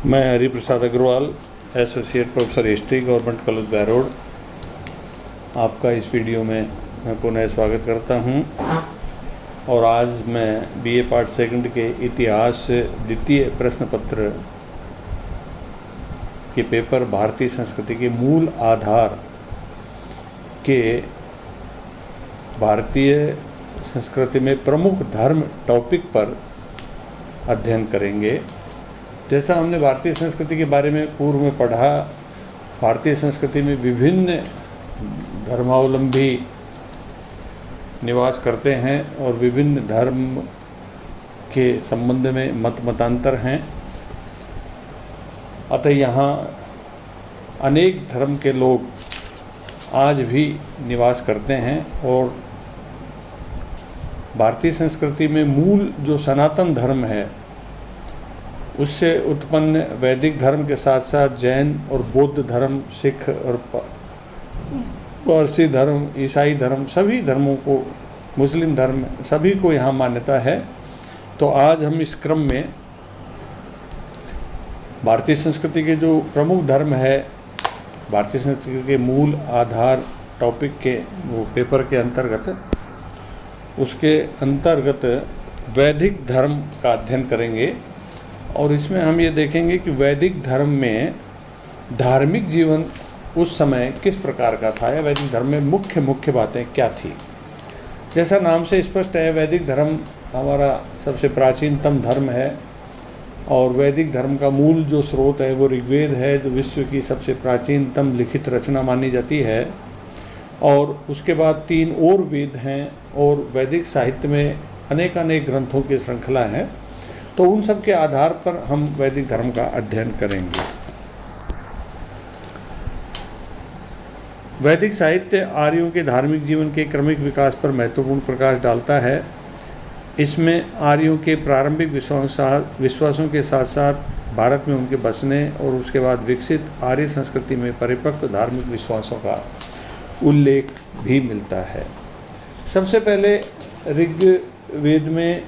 मैं Hariprasad Agrawal, associate professor history, government college Bairod, आपका इस वीडियो में मैं पुनः स्वागत करता हूं। और आज मैं बीए पार्ट सेकंड के इतिहास द्वितीय प्रश्न पत्र के पेपर भारतीय संस्कृति के मूल आधार के भारतीय संस्कृति में प्रमुख धर्म टॉपिक पर अध्ययन करेंगे। जैसा हमने भारतीय संस्कृति के बारे में पूर्व में पढ़ा, भारतीय संस्कृति में विभिन्न धर्मावलंबी निवास करते हैं और विभिन्न धर्म के संबंध में मतांतर हैं। अतः यहाँ अनेक धर्म के लोग आज भी निवास करते हैं और भारतीय संस्कृति में मूल जो सनातन धर्म है उससे उत्पन्न वैदिक धर्म के साथ साथ जैन और बौद्ध धर्म, सिख और पारसी धर्म, ईसाई धर्म, सभी धर्मों को, मुस्लिम धर्म, सभी को यहाँ मान्यता है। तो आज हम इस क्रम में भारतीय संस्कृति के जो प्रमुख धर्म है, भारतीय संस्कृति के मूल आधार टॉपिक के वो पेपर के अंतर्गत, उसके अंतर्गत वैदिक धर्म का अध्ययन करेंगे। और इसमें हम ये देखेंगे कि वैदिक धर्म में धार्मिक जीवन उस समय किस प्रकार का था या वैदिक धर्म में मुख्य बातें क्या थी। जैसा नाम से स्पष्ट है, वैदिक धर्म हमारा सबसे प्राचीनतम धर्म है और वैदिक धर्म का मूल जो स्रोत है वो ऋग्वेद है, जो विश्व की सबसे प्राचीनतम लिखित रचना मानी जाती है। और उसके बाद 3 और वेद हैं और वैदिक साहित्य में अनेक ग्रंथों की श्रृंखला है। तो उन सब के आधार पर हम वैदिक धर्म का अध्ययन करेंगे। वैदिक साहित्य आर्यों के धार्मिक जीवन के क्रमिक विकास पर महत्वपूर्ण प्रकाश डालता है। इसमें आर्यों के प्रारंभिक विश्वासों के साथ साथ भारत में उनके बसने और उसके बाद विकसित आर्य संस्कृति में परिपक्व धार्मिक विश्वासों का उल्लेख भी मिलता है। सबसे पहले ऋग्वेद में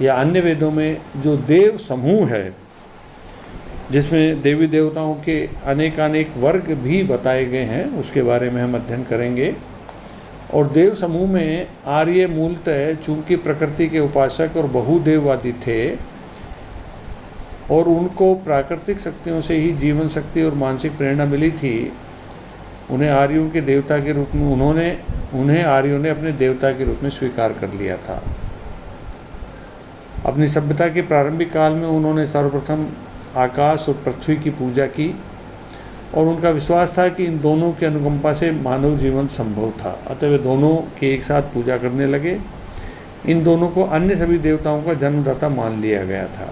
या अन्य वेदों में जो देव समूह है, जिसमें देवी देवताओं के अनेक वर्ग भी बताए गए हैं, उसके बारे में हम अध्ययन करेंगे। और देव समूह में आर्य मूलतः चूंकि प्रकृति के उपासक और बहुदेववादी थे और उनको प्राकृतिक शक्तियों से ही जीवन शक्ति और मानसिक प्रेरणा मिली थी, उन्हें आर्यों के देवता के रूप में उन्हें आर्यों ने अपने देवता के रूप में स्वीकार कर लिया था। अपनी सभ्यता के प्रारंभिक काल में उन्होंने सर्वप्रथम आकाश और पृथ्वी की पूजा की और उनका विश्वास था कि इन दोनों की अनुकंपा से मानव जीवन संभव था। अतः वे दोनों की एक साथ पूजा करने लगे। इन दोनों को अन्य सभी देवताओं का जन्मदाता मान लिया गया था।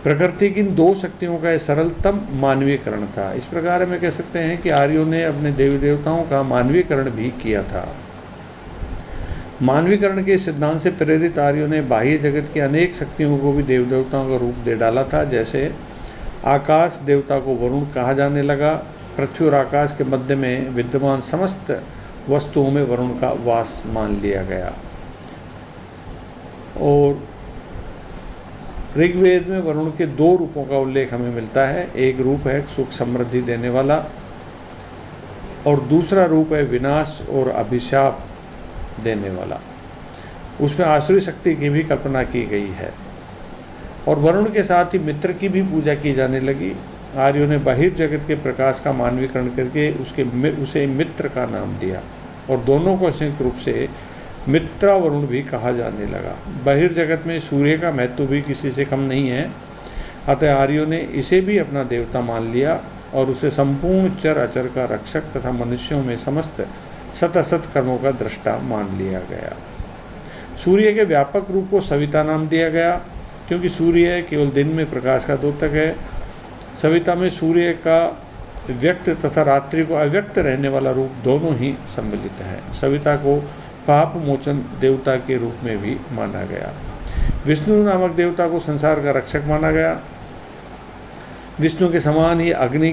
प्रकृति की इन 2 शक्तियों का सरलतम मानवीयकरण था। इस प्रकार हम कह सकते हैं कि आर्यों ने अपने देवी देवताओं का मानवीयकरण भी किया था। मानवीकरण के सिद्धांत से प्रेरित आर्यों ने बाह्य जगत की अनेक शक्तियों को भी देव देवताओं का रूप दे डाला था। जैसे आकाश देवता को वरुण कहा जाने लगा। पृथ्वी और आकाश के मध्य में विद्यमान समस्त वस्तुओं में वरुण का वास मान लिया गया। और ऋग्वेद में वरुण के 2 रूपों का उल्लेख हमें मिलता है। एक रूप है सुख समृद्धि देने वाला और दूसरा रूप है विनाश और अभिशाप देने वाला। उसमें आसुरी शक्ति की भी कल्पना की गई है। और वरुण के साथ ही मित्र की भी पूजा की जाने लगी। आर्यों ने बहिर्जगत के प्रकाश का मानवीकरण करके उसे मित्र का नाम दिया और दोनों को संयुक्त रूप से मित्रा वरुण भी कहा जाने लगा। बहिर्जगत में सूर्य का महत्व भी किसी से कम नहीं है। अतः आर्यों ने इसे भी अपना देवता मान लिया और उसे संपूर्ण चर अचर का रक्षक तथा मनुष्यों में समस्त सत कर्मों का दृष्टा मान लिया गया। सूर्य के व्यापक रूप को सविता नाम दिया गया क्योंकि सूर्य केवल दिन में प्रकाश का द्योतक है। सविता में सूर्य का व्यक्त तथा रात्रि को अव्यक्त रहने वाला रूप दोनों ही सम्मिलित है। सविता को पाप मोचन देवता के रूप में भी माना गया। विष्णु नामक देवता को संसार का रक्षक माना गया। विष्णु के समान ही अग्नि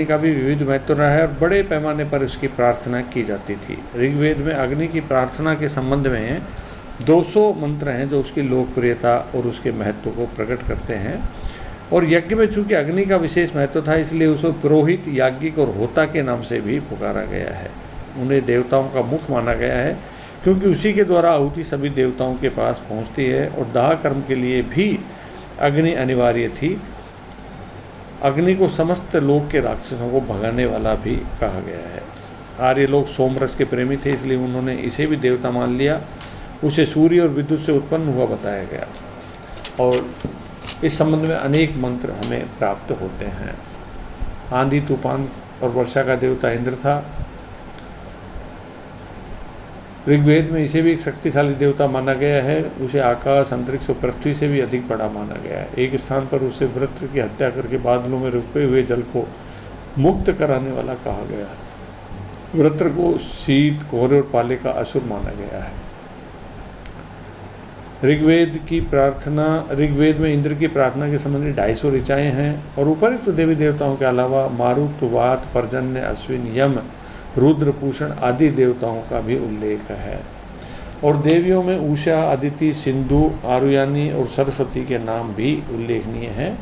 का भी विविध महत्व रहा है और बड़े पैमाने पर इसकी प्रार्थना की जाती थी। ऋग्वेद में अग्नि की प्रार्थना के संबंध में 200 मंत्र हैं जो उसकी लोकप्रियता और उसके महत्व को प्रकट करते हैं। और यज्ञ में चूंकि अग्नि का विशेष महत्व था, इसलिए उसको पुरोहित, याज्ञिक और होता के नाम से भी पुकारा गया है। उन्हें देवताओं का मुख माना गया है क्योंकि उसी के द्वारा आहुति सभी देवताओं के पास पहुंचती है, और दाह कर्म के लिए भी अग्नि अनिवार्य थी। अग्नि को समस्त लोक के राक्षसों को भगाने वाला भी कहा गया है। आर्य लोग सोमरस के प्रेमी थे, इसलिए उन्होंने इसे भी देवता मान लिया। उसे सूर्य और विद्युत से उत्पन्न हुआ बताया गया, और इस संबंध में अनेक मंत्र हमें प्राप्त होते हैं। आंधी, तूफान और वर्षा का देवता इंद्र था। ऋग्वेद में इसे भी एक शक्तिशाली देवता माना गया है। उसे आकाश, अंतरिक्ष और पृथ्वी से भी अधिक बड़ा माना गया है। एक स्थान पर उसे वृत्र की हत्या करके बादलों में रुके हुए जल को मुक्त कराने वाला कहा गया है। वृत्र को शीत, कोहरे और पाले का असुर माना गया है। ऋग्वेद में इंद्र की प्रार्थना के संबंधित 250 ऋचाएँ हैं, और उपरिक्त देवी देवताओं के अलावा मारुत, वात, पर्जन्य, अश्विन, यम, रुद्र, पूषण आदि देवताओं का भी उल्लेख है। और देवियों में उषा, अदिति, सिंधु, आरुयानी और सरस्वती के नाम भी उल्लेखनीय हैं।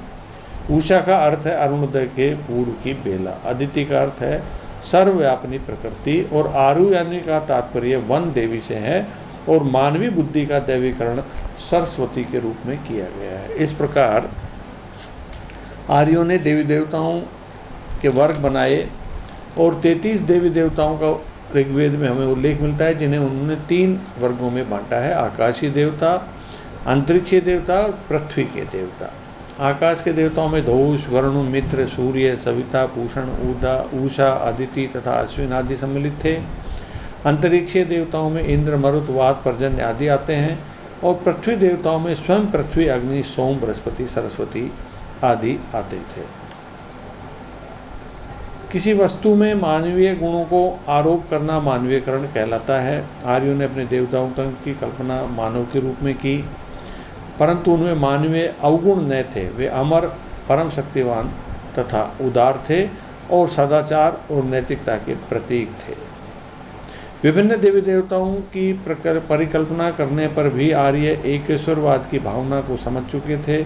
उषा का अर्थ है अरुणोदय के पूर्व की बेला, अदिति का अर्थ है सर्वव्यापिनी प्रकृति, और आरुयानी का तात्पर्य वन देवी से है, और मानवीय बुद्धि का दैवीकरण सरस्वती के रूप में किया गया है। इस प्रकार आर्यों ने देवी देवताओं के वर्ग बनाए, और 33 देवी देवताओं का ऋग्वेद में हमें उल्लेख मिलता है, जिन्हें उन्होंने 3 वर्गों में बांटा है: आकाशीय देवता, अंतरिक्षीय देवता और पृथ्वी के देवता। आकाश के देवताओं में धौष, वरुण, मित्र, सूर्य, सविता, पूषण, उषा, अदिति तथा अश्विन आदि सम्मिलित थे। अंतरिक्षीय देवताओं में इंद्र, मरुत, वात, पर्जन्य आदि आते हैं, और पृथ्वी देवताओं में स्वयं पृथ्वी, अग्नि, सोम, बृहस्पति, सरस्वती आदि आते थे। किसी वस्तु में मानवीय गुणों को आरोप करना मानवीयकरण कहलाता है। आर्यों ने अपने देवताओं की कल्पना मानव के रूप में की, परंतु उनमें मानवीय अवगुण न थे। वे अमर, परम शक्तिवान तथा उदार थे, और सदाचार और नैतिकता के प्रतीक थे। विभिन्न देवी देवताओं की परिकल्पना करने पर भी आर्य एकेश्वरवाद की भावना को समझ चुके थे।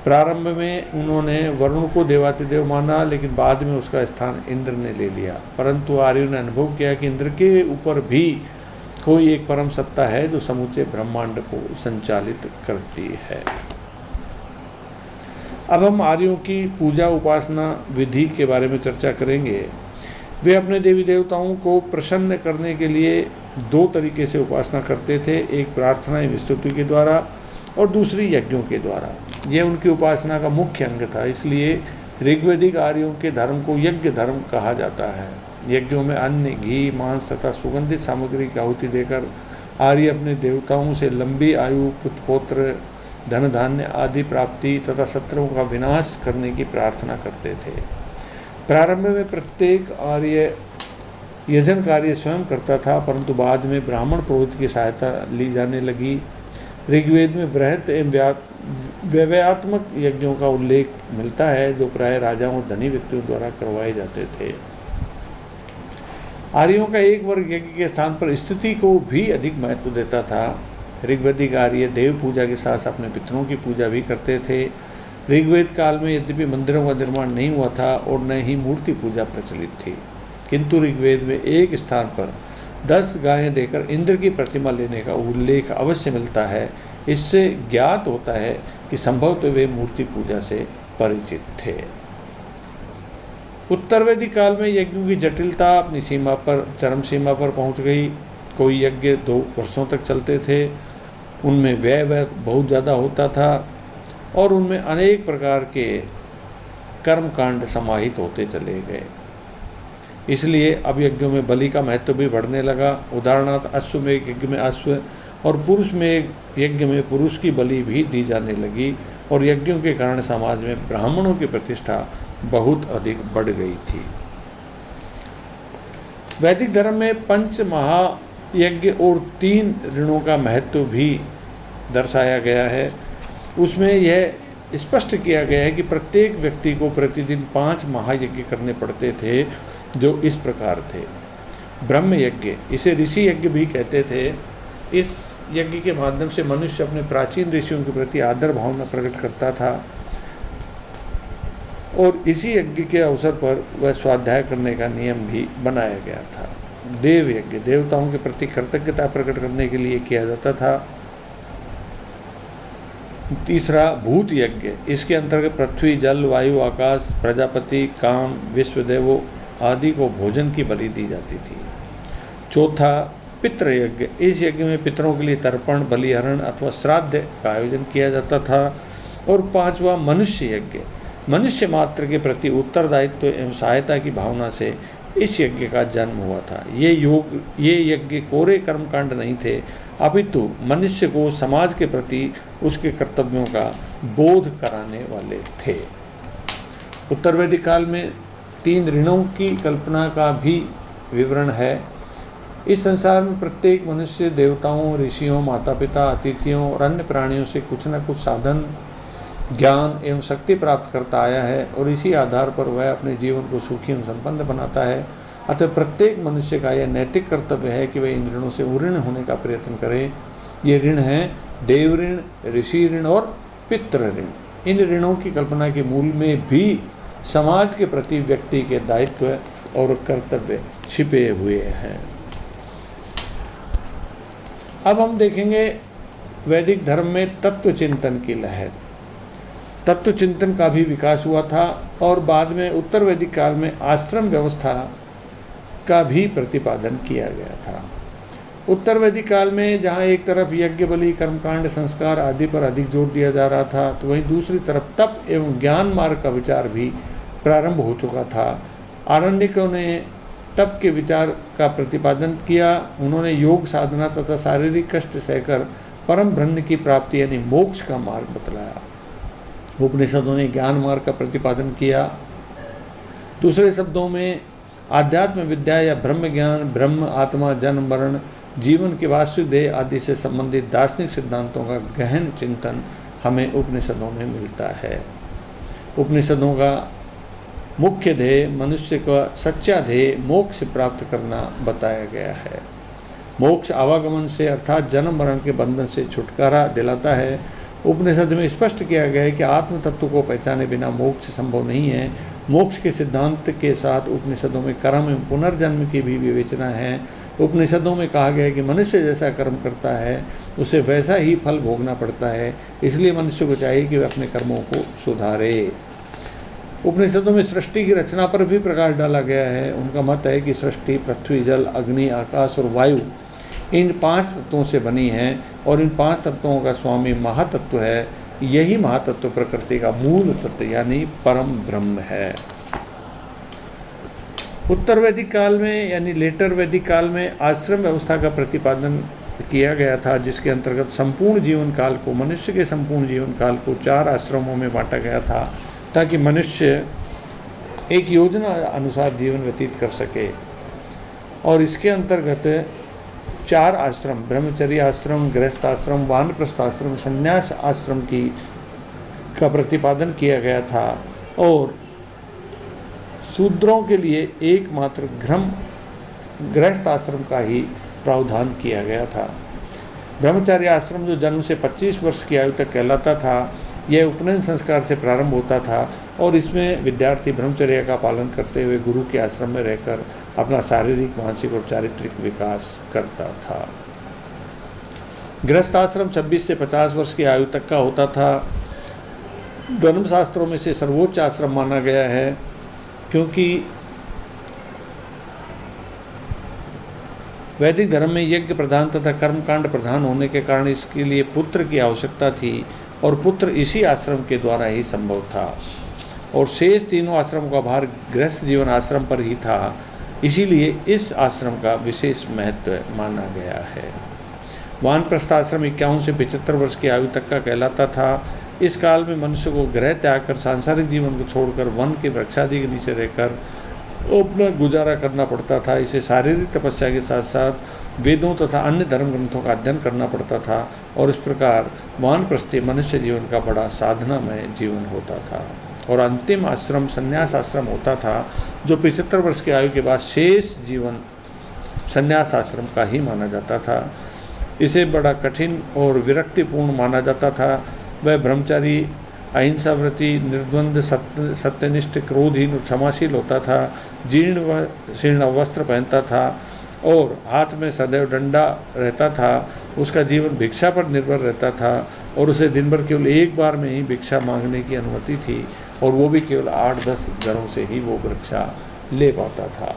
प्रारंभ में उन्होंने वरुण को देवातिदेव माना, लेकिन बाद में उसका स्थान इंद्र ने ले लिया। परंतु आर्यों ने अनुभव किया कि इंद्र के ऊपर भी कोई एक परम सत्ता है जो समूचे ब्रह्मांड को संचालित करती है। अब हम आर्यों की पूजा उपासना विधि के बारे में चर्चा करेंगे। वे अपने देवी देवताओं को प्रसन्न करने के लिए 2 तरीके से उपासना करते थे, एक प्रार्थना एवं स्तुति के द्वारा, और दूसरी यज्ञों के द्वारा। यह उनकी उपासना का मुख्य अंग था, इसलिए ऋग्वेदिक आर्यों के धर्म को यज्ञ धर्म कहा जाता है। यज्ञों में अन्न, घी, मांस तथा सुगंधित सामग्री की आहुति देकर आर्य अपने देवताओं से लंबी आयु, पुत्र पौत्र, धन धान्य आदि प्राप्ति तथा शत्रुओं का विनाश करने की प्रार्थना करते थे। प्रारंभ में प्रत्येक आर्य यजन कार्य स्वयं करता था, परंतु बाद में ब्राह्मण पुरोहित की सहायता ली जाने लगी। ऋग्वेद में वृहत एवं व्यवयात्मक यज्ञों का उल्लेख मिलता है, जो प्राय राजाओं और धनी व्यक्तियों द्वारा करवाए जाते थे। आर्यों का एक वर्ग यज्ञ के स्थान पर स्तुति को भी अधिक महत्व देता था। ऋग्वेदिक आर्य देव पूजा के साथ अपने पितरों की पूजा भी करते थे। ऋग्वेद काल में यद्यपि मंदिरों का निर्माण नहीं हुआ था और न ही मूर्ति पूजा प्रचलित थी, किंतु ऋग्वेद में एक स्थान पर 10 गायें देकर इंद्र की प्रतिमा लेने का उल्लेख अवश्य मिलता है। इससे ज्ञात होता है कि संभवतः वे मूर्ति पूजा से परिचित थे। उत्तर वैदिक काल में यज्ञों की जटिलता अपनी चरम सीमा पर पहुंच गई। कोई यज्ञ 2 वर्षों तक चलते थे, उनमें व्यय बहुत ज़्यादा होता था और उनमें अनेक प्रकार के कर्मकांड समाहित होते चले गए। इसलिए अब यज्ञों में बलि का महत्व भी बढ़ने लगा। उदाहरणार्थ अश्वमेध यज्ञ में अश्व और पुरुष में यज्ञ में पुरुष की बलि भी दी जाने लगी, और यज्ञों के कारण समाज में ब्राह्मणों की प्रतिष्ठा बहुत अधिक बढ़ गई थी। वैदिक धर्म में 5 महायज्ञ और 3 ऋणों का महत्व भी दर्शाया गया है। उसमें यह स्पष्ट किया गया है कि प्रत्येक व्यक्ति को प्रतिदिन 5 महायज्ञ करने पड़ते थे, जो इस प्रकार थे। ब्रह्म यज्ञ, इसे ऋषि यज्ञ भी कहते थे। इस यज्ञ के माध्यम से मनुष्य अपने प्राचीन ऋषियों के प्रति आदर भावना प्रकट करता था। और इसी यज्ञ के अवसर पर वह स्वाध्याय करने का नियम भी बनाया गया था। देव यज्ञ देवताओं के प्रति कृतज्ञता प्रकट करने के लिए किया जाता था। तीसरा भूत यज्ञ, इसके अंतर्गत पृथ्वी, जल, वायु, आकाश, प्रजापति, काम, विश्वदेवों आदि को भोजन की बलि दी जाती थी। चौथा पितृ यज्ञ, इस यज्ञ में पितरों के लिए तर्पण, बलिहरण अथवा श्राद्ध का आयोजन किया जाता था। और पांचवा मनुष्य यज्ञ, मनुष्य मात्र के प्रति उत्तरदायित्व एवं सहायता की भावना से इस यज्ञ का जन्म हुआ था। ये यज्ञ कोरे कर्मकांड नहीं थे, अपितु मनुष्य को समाज के प्रति उसके कर्तव्यों का बोध कराने वाले थे। उत्तर वैदिक काल में 3 ऋणों की कल्पना का भी विवरण है। इस संसार में प्रत्येक मनुष्य देवताओं, ऋषियों, माता पिता, अतिथियों और अन्य प्राणियों से कुछ न कुछ साधन, ज्ञान एवं शक्ति प्राप्त करता आया है और इसी आधार पर वह अपने जीवन को सुखी एवं संपन्न बनाता है। अतः प्रत्येक मनुष्य का यह नैतिक कर्तव्य है कि वह इन ऋणों से उऋण होने का प्रयत्न करे। ये ऋण हैं देव ऋण, ऋषि ऋण और पितृ ऋण। इन ऋणों की कल्पना के मूल में भी समाज के प्रति व्यक्ति के दायित्व और कर्तव्य छिपे हुए हैं। अब हम देखेंगे वैदिक धर्म में तत्व चिंतन की लहर। तत्व चिंतन का भी विकास हुआ था और बाद में उत्तर वैदिक काल में आश्रम व्यवस्था का भी प्रतिपादन किया गया था। उत्तर वैदिक काल में जहाँ एक तरफ यज्ञ, बलि, कर्मकांड, संस्कार आदि पर अधिक जोर दिया जा रहा था, तो वहीं दूसरी तरफ तप एवं ज्ञान मार्ग का विचार भी प्रारंभ हो चुका था। आरण्यकों ने तप के विचार का प्रतिपादन किया। उन्होंने योग साधना तथा शारीरिक कष्ट सहकर परम ब्रह्म की प्राप्ति यानी मोक्ष का मार्ग बतलाया। उपनिषदों ने ज्ञान मार्ग का प्रतिपादन किया। दूसरे शब्दों में आध्यात्म विद्या या ब्रह्म ज्ञान, ब्रह्म, आत्मा, जन्म, मरण, जीवन के वास्तविक ध्येय आदि से संबंधित दार्शनिक सिद्धांतों का गहन चिंतन हमें उपनिषदों में मिलता है। उपनिषदों का मुख्य ध्येय मनुष्य का सच्चा ध्येय मोक्ष प्राप्त करना बताया गया है। मोक्ष आवागमन से अर्थात जन्म मरण के बंधन से छुटकारा दिलाता है। उपनिषद में स्पष्ट किया गया है कि आत्म तत्व को पहचाने बिना मोक्ष संभव नहीं है। मोक्ष के सिद्धांत के साथ उपनिषदों में कर्म एवं पुनर्जन्म की भी विवेचना है। उपनिषदों में कहा गया है कि मनुष्य जैसा कर्म करता है उसे वैसा ही फल भोगना पड़ता है, इसलिए मनुष्य को चाहिए कि वह अपने कर्मों को सुधारे। उपनिषदों में सृष्टि की रचना पर भी प्रकाश डाला गया है। उनका मत है कि सृष्टि पृथ्वी, जल, अग्नि, आकाश और वायु इन 5 तत्वों से बनी है और इन 5 तत्वों का स्वामी महातत्व है। यही महातत्व प्रकृति का मूल तत्व यानी परम ब्रह्म है। उत्तर वैदिक काल में यानी लेटर वैदिक काल में आश्रम व्यवस्था का प्रतिपादन किया गया था, जिसके अंतर्गत संपूर्ण जीवन काल को, मनुष्य के संपूर्ण जीवन काल को 4 आश्रमों में बांटा गया था ताकि मनुष्य एक योजना अनुसार जीवन व्यतीत कर सके। और इसके अंतर्गत 4 आश्रम, ब्रह्मचर्य आश्रम, गृहस्थ आश्रम, वानप्रस्थ आश्रम, संन्यास आश्रम का प्रतिपादन किया गया था और शूद्रों के लिए एकमात्र गृहस्थ आश्रम का ही प्रावधान किया गया था। ब्रह्मचर्य आश्रम जो जन्म से 25 वर्ष की आयु तक कहलाता था, यह उपनयन संस्कार से प्रारंभ होता था और इसमें विद्यार्थी ब्रह्मचर्य का पालन करते हुए गुरु के आश्रम में रहकर अपना शारीरिक, मानसिक और चारित्रिक विकास करता था। गृहस्थ आश्रम 26 से 50 वर्ष की आयु तक का होता था। धर्मशास्त्रों में से सर्वोच्च आश्रम माना गया है, क्योंकि वैदिक धर्म में यज्ञ प्रधान तथा कर्मकांड प्रधान होने के कारण इसके लिए पुत्र की आवश्यकता थी और पुत्र इसी आश्रम के द्वारा ही संभव था। और शेष तीनों आश्रम का भार गृहस्थ जीवन आश्रम पर ही था, इसीलिए इस आश्रम का विशेष महत्व माना गया है। वानप्रस्थ आश्रम 51 से 75 वर्ष की आयु तक का कहलाता था। इस काल में मनुष्य को गृह त्याग कर सांसारिक जीवन को छोड़कर वन के वृक्षादि के नीचे रहकर अपना गुजारा करना पड़ता था। इसे शारीरिक तपस्या के साथ साथ वेदों तथा अन्य धर्म ग्रंथों का अध्ययन करना पड़ता था और इस प्रकार वानप्रस्थी मनुष्य जीवन का बड़ा साधनामय जीवन होता था। और अंतिम आश्रम संन्यास आश्रम होता था, जो 75 वर्ष की आयु के बाद शेष जीवन संन्यास आश्रम का ही माना जाता था। इसे बड़ा कठिन और विरक्तिपूर्ण माना जाता था। वह ब्रह्मचारी अहिंसा व्रती, निर्द्वंद, सत्यनिष्ठ, क्रोधहीन और क्षमाशील होता था, जीर्ण वस्त्र पहनता था और हाथ में सदैव डंडा रहता था। उसका जीवन भिक्षा पर निर्भर रहता था और उसे दिन भर केवल एक बार में ही भिक्षा मांगने की अनुमति थी और वो भी केवल 8-10 घरों से ही वो भिक्षा ले पाता था।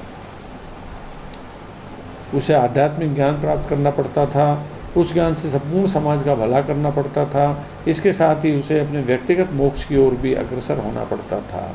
उसे आध्यात्मिक ज्ञान प्राप्त करना पड़ता था, उस ज्ञान से संपूर्ण समाज का भला करना पड़ता था। इसके साथ ही उसे अपने व्यक्तिगत मोक्ष की ओर भी अग्रसर होना पड़ता था।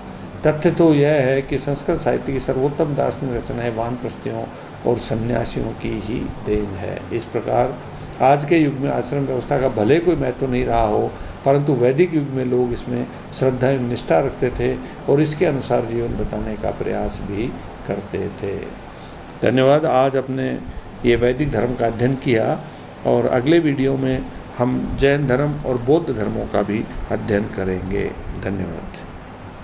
तथ्य तो यह है कि संस्कृत साहित्य की सर्वोत्तम दार्शनिक रचनाएं वानप्रस्थियों और सन्यासियों की ही देन है। इस प्रकार आज के युग में आश्रम व्यवस्था का भले कोई महत्व नहीं रहा हो, परंतु वैदिक युग में लोग इसमें श्रद्धा एवं निष्ठा रखते थे और इसके अनुसार जीवन बताने का प्रयास भी करते थे। धन्यवाद। आज अपने ये वैदिक धर्म का अध्ययन किया और अगले वीडियो में हम जैन धर्म और बौद्ध धर्मों का भी अध्ययन करेंगे। धन्यवाद।